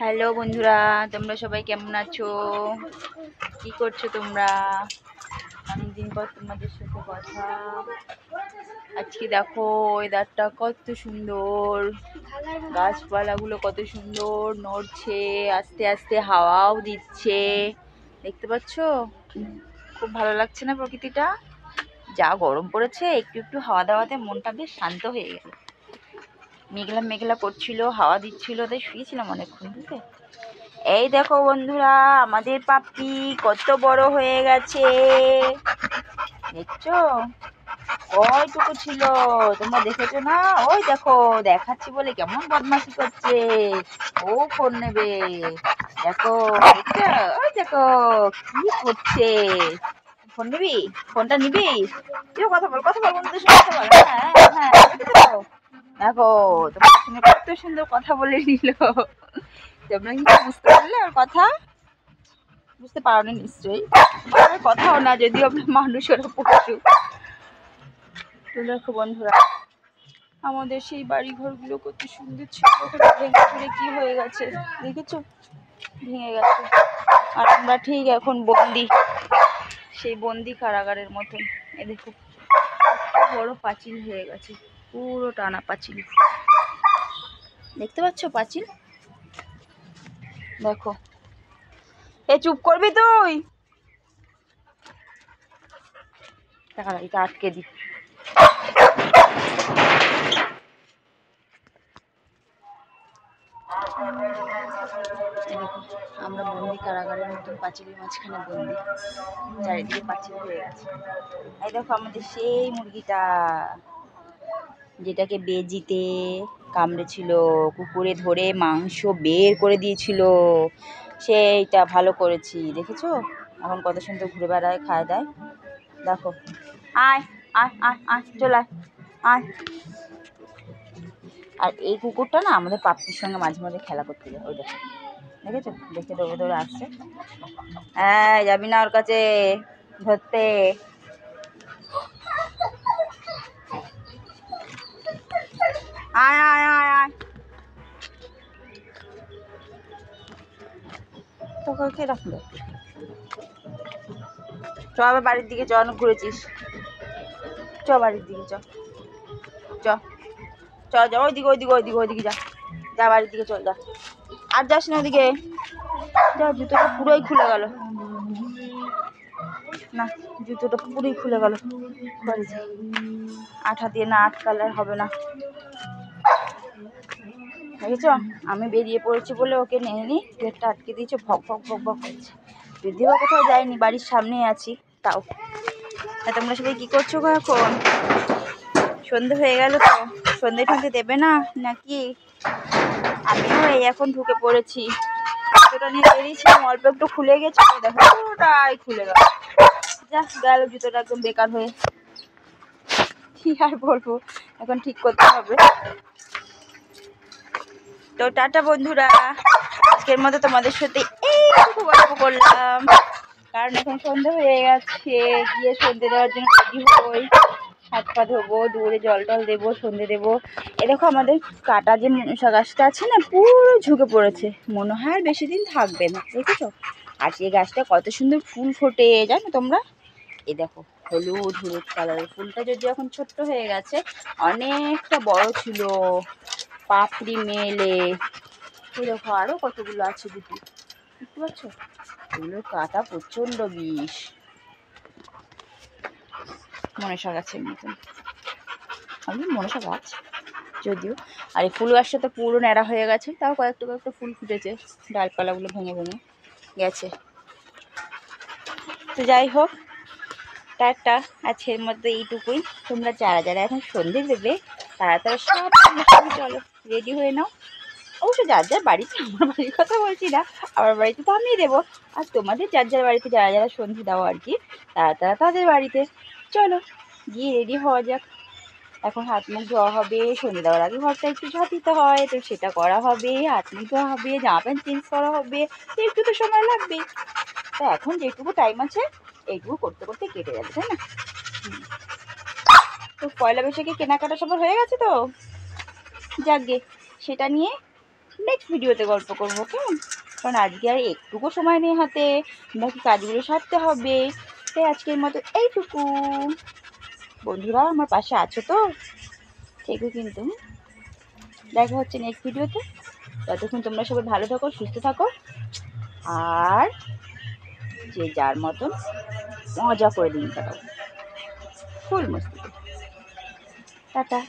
Hello বন্ধুরা, তোমরা সবাই কেমন আছো? কি করছো তোমরা? অনেকদিন পর তোমাদের সাথে কথা। আজকে দেখো ওয়েদারটা কত সুন্দর, গাছপালাগুলো কত সুন্দর নড়ছে, আস্তে আস্তে হাওয়াও দিচ্ছে। দেখতে পাচ্ছো? খুব ভালো লাগছে না প্রকৃতিটা? যা গরম পড়েছে, একটু একটু হাওয়া দেওয়াতে মনটা বেশ শান্ত হয়ে গেল। মেঘলা মেঘলা করছিল, হাওয়া দিচ্ছিল, তাই শুয়েছিলাম অনেকক্ষণ। বুঝলে? এই দেখো বন্ধুরা, আমাদের পাপ্পি কত বড় হয়ে গেছে, দেখছো? কয়টুকু ছিল তোমরা দেখেছো না? ওই দেখো, দেখাচ্ছি বলে কেমন বদমাশি করছে। ও ফোন নেবে, দেখো দেখছো? ওই দেখো কি করছে। ফোন নিবি? ফোনটা নিবি? তুইও কথা বল, কথা বল, বন্ধুদের সঙ্গে কথা বল। হ্যাঁ হ্যাঁ, দেখো দেখো তোমার সঙ্গে কত সুন্দর কথা বলে নিল। তোমরা কি বুঝতে পারলে ওর কথা? বুঝতে পারোনি নিশ্চয়ই। আর কথাও না, যদিও আমরা মানুষের পশু। তো দেখো বন্ধুরা, আমাদের সেই বাড়ি ঘরগুলো কত সুন্দর ছিল, ভেঙে চুরে কি হয়ে গেছে দেখেছো? ভেঙে গেছে। আর আমরা ঠিক এখন বন্দি, সেই বন্দি কারাগারের মতন। এ দেখো বড় পাঁচিল হয়ে গেছে, পুরো টানা পাঁচিল। দেখতে পাচ্ছ পাঁচিল? দেখো। এ চুপ করবি তুই? টাকা এটা আটকে দি। দেখো, আমরা বন্দি কারাগারের মতন পাঁচিলের মাঝখানে বন্দি, চারিদিকে পাঁচিল হয়ে গেছে। এই দেখো আমাদের সেই মুরগিটা, যেটাকে বেজিতে কামড়েছিল, কুকুরে ধরে মাংস বের করে দিয়েছিল, সেইটা ভালো করেছি। দেখেছো এখন কত সুন্দর ঘুরে বেড়ায়, খায় দায়। দেখো, আয় আয় আয় আয়, চলে আয় আয়। আর এই কুকুরটা না আমাদের পাপ্পির সঙ্গে মাঝে মাঝে খেলা করতে যায়। ওই দেখো, দেখেছো? দেখে দৌড়ে দৌড়ে আসছে। হ্যাঁ, যাবি না ওর কাছে ধরতে। আয় আয় আয় আয়। তোকে কে রাখলো? চ আবার বাড়ির দিকে, চ, অনেক ঘুরেছিস। চ বাড়ির দিকে, চ চ চ, যা ওইদিকে ওইদিকে ওইদিকে ওইদিকে যা, যা বাড়ির দিকে চল, যা। আর যাস না ওদিকে, যা। জুতোটা পুরোই খুলে গেল না, জুতোটা পুরোই খুলে গেল। বাড়ি যাই, আঠা দিয়ে না আটকালে হবে না। দেখেছো আমি বেরিয়ে পড়েছি বলে ওকে নেয়নি, গেটটা আটকে দিয়েছে, ভক ভক ভক ভক করছে। যদিও কোথাও যাইনি, বাড়ির সামনেই আছি তাও। তোমরা সবাই কি করছো গো এখন? সন্ধে হয়ে গেল তো, সন্ধে ঠন্ধে দেবে না নাকি? আমিও এই এখন ঢুকে পড়েছি। জুতোটা নিয়ে বেরিয়েছিলাম, অল্প একটু খুলে গেছে, দেখো পুরোটাই খুলে গেল। যা গেল জুতোটা একদম বেকার হয়ে। কি আর বলবো, এখন ঠিক করতে হবে। তো টাটা বন্ধুরা, আজকের মতো তোমাদের সাথে এইটুকু গল্প করলাম, কারণ এখন সন্ধে হয়ে গেছে। গিয়ে সন্ধে দেওয়ার জন্য রেডি হই, হাত পা ধোবো, দূরে জল টল দেবো, সন্ধে দেবো। এ দেখো আমাদের কাটা যে মনসা গাছটা আছে না, পুরো ঝুঁকে পড়েছে, মনে হয় আর বেশি দিন থাকবে না। দেখেছো? আর সেই গাছটা কত সুন্দর ফুল ফোটে জানো তোমরা? এই দেখো হলুদ হলুদ কালারের ফুলটা, যদি এখন ছোট্ট হয়ে গেছে, অনেকটা বড় ছিল, পাপড়ি মেলে। এই দেখো আরো কতগুলো আছে, দুটি, দেখতে পাচ্ছ? এগুলোর কাটা প্রচন্ড বিষ, মনসা গাছের মতন। আমি মনসা গাছ যদিও। আর এই ফুল গাছটা তো পুরো ন্যাড়া হয়ে গেছে, তাও কয়েকটা কয়েকটা ফুল ফুটেছে, ডালপালাগুলো ভেঙে ভেঙে গেছে। তো যাই হোক, টাটা, আজকের মধ্যে এইটুকুই। তোমরা যারা যারা এখন সন্ধে দেবে, তারা তারা সব চলো রেডি হয়ে নাও। অবশ্য যার যার বাড়িতে, আমার বাড়ির কথা বলছি না, আমার বাড়িতে তো আমিই দেবো। আর তোমাদের যার যার বাড়িতে যারা যারা সন্ধে দাও আর কি, তারা তারা তাদের বাড়িতে চলো গিয়ে রেডি হওয়া যাক। এখন হাত মুখ ধোয়া হবে, সন্ধে দেওয়ার আগে ঘরটা একটু ঝাঁট দিতে হয়, তো সেটা করা হবে, হাত মুখ ধোয়া হবে, জামা প্যান্ট চেঞ্জ করা হবে, একটু তো সময় লাগবেই। তো এখন যেটুকু টাইম আছে এইটুকু করতে করতে কেটে যাবে, তাই না? তো পয়লা বৈশাখে কেনাকাটা সবার হয়ে গেছে তো? যাকগে, সেটা নিয়ে নেক্সট ভিডিওতে গল্প করবো, কেমন? কারণ আজকে আর একটুকু সময় নেই হাতে, বাকি কাজগুলো সারতে হবে। তাই আজকের মতো এইটুকু। বন্ধুরা আমার পাশে আছো তো? থেকো কিন্তু। দেখা হচ্ছে নেক্সট ভিডিওতে। ততক্ষণ তোমরা সবাই ভালো থাকো, সুস্থ থাকো, আর যে যার মতন মজা করে দিন কাটাও ফুল মস্তিতে। টাটা।